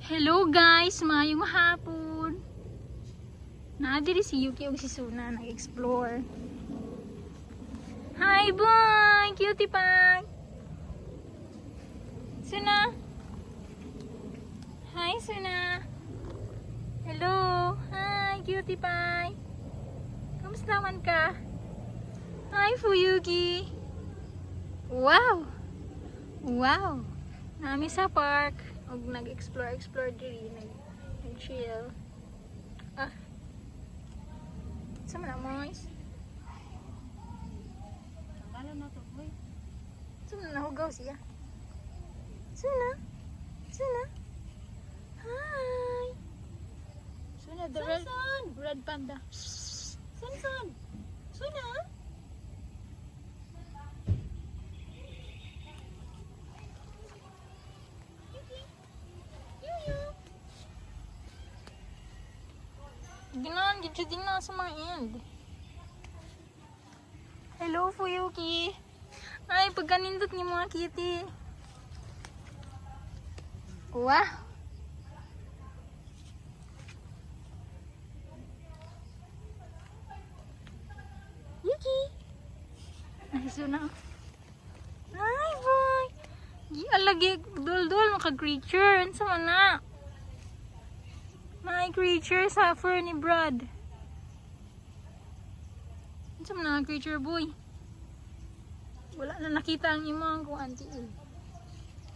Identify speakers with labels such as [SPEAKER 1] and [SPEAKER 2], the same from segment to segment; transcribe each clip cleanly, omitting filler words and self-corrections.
[SPEAKER 1] Hello guys, mayong hapon. Naadiri si Yuki ug si Suna nag-explore. Hi boy, cutie pie. Suna. Hi Suna. Hello. Hi cutie pie. Kamusta man ka? Hi Fuyuki. Wow. Wow. Nami sa park og nag-explore diri, nag-chill. Ah. Sama na mois.
[SPEAKER 2] Ano na to, boy?
[SPEAKER 1] Sama na hugaw siya. Suna. Suna. Hi. Suna the red panda.
[SPEAKER 2] Sun! Suna?
[SPEAKER 1] Ginahan, gidyo din na sa mga end. Hello, Fuyuki. Ay, pagkanindot ni mga kitty. Wow. Yuki. Ay, Suna. Hi, boy. Alagi, dul-dul, maka-creature. Ano sa mana? My creature suffer ni Brad. Ano sa mga creature boy? Wala na nakita ang imong kung auntie eh.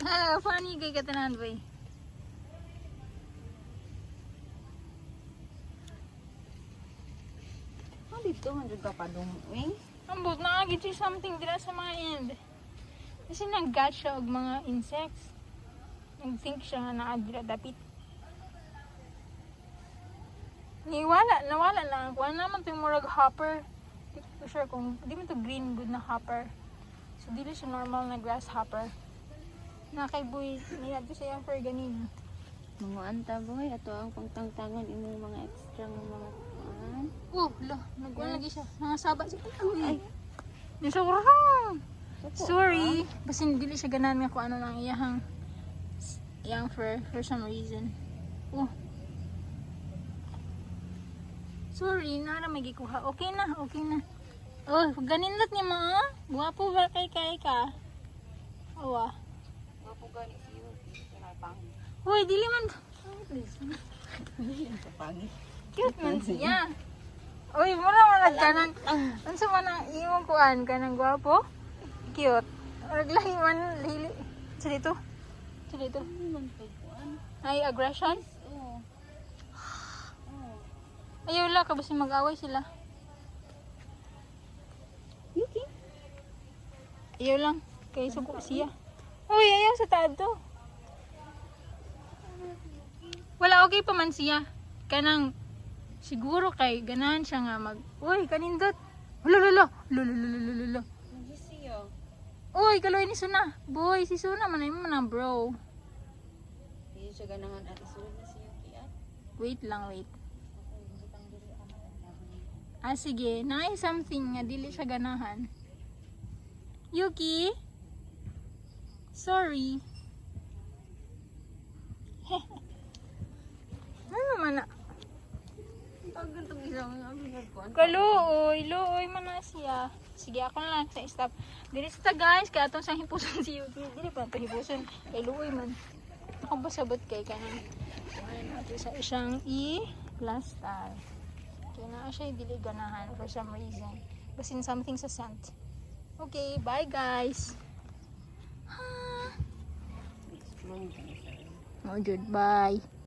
[SPEAKER 1] Ah, funny kay katanan boy.
[SPEAKER 2] Oh, dito man jud ka padungwing.
[SPEAKER 1] Ambot na agad siya something dira sa mga end. Kasi nag-catch siya og mga insects. Nag-think siya nga naa dira dapit. Nawala na. Kuha naman ito yung murag hopper. Hindi ko sure kung, di man ito green good na hopper. So, dili siya normal na grasshopper. Nakay boy, nilad ko siya yung for ganin.
[SPEAKER 2] Mga anta, boy. Ato ang pangtangtangan imong mga extra ng mga kuan.
[SPEAKER 1] Nagkuhan lagi siya. Nangasaba siya.
[SPEAKER 2] Ay.
[SPEAKER 1] Nasawarang!
[SPEAKER 2] Suko,
[SPEAKER 1] Sorry. Basin dili siya ganan nga kung ano nang iyahang fur for some reason. Sorry, nara may gikuha. Okay na. Oh, ganindot ni mo. Guwapo ba kay ka? Awa.
[SPEAKER 2] Wa po gani si Yuki. Kanay pangit.
[SPEAKER 1] Hoy, dili man.
[SPEAKER 2] Hindi sa pangit.
[SPEAKER 1] Cute man siya. Uy, mura man nagkanan. Unsa man ang imong kuan kanang guwapo? Cute. Naglahi man lili. Sa dito.
[SPEAKER 2] Ano man kay kuan?
[SPEAKER 1] Ay aggression.
[SPEAKER 2] Oo.
[SPEAKER 1] Ayaw la ka basta mag-away sila.
[SPEAKER 2] Yuki.
[SPEAKER 1] Ayaw lang. Kay suko siya. Uy, ayaw sa tado. Wala okay pa man siya. Kanang siguro kay ganahan siya nga mag. Uy, kanindot. Lolo.
[SPEAKER 2] Nagisiyo.
[SPEAKER 1] Uy, kaloy ni Suna. Boy, si Suna man ay mo na bro.
[SPEAKER 2] Hindi siya ganahan at isulod na si Yuki at.
[SPEAKER 1] Wait lang. Ah, sige. Naay something nga dili siya ganahan. Yuki? Sorry. Ano man na?
[SPEAKER 2] Pag ganitong isang kuan.
[SPEAKER 1] Kaluoy man na siya. Sige, ako na lang sa stop. Dili sa guys, kaya itong sang hipuson si Yuki. Dili pa ito hipuson. Kay luoy man. Ako ba sabot kay kanang kuhanin natin sa isang i-plastar. Kaya na siya dili ganahan for some reason. Basin something sa scent. Okay, bye guys.
[SPEAKER 2] Explode.
[SPEAKER 1] Oh, good, bye.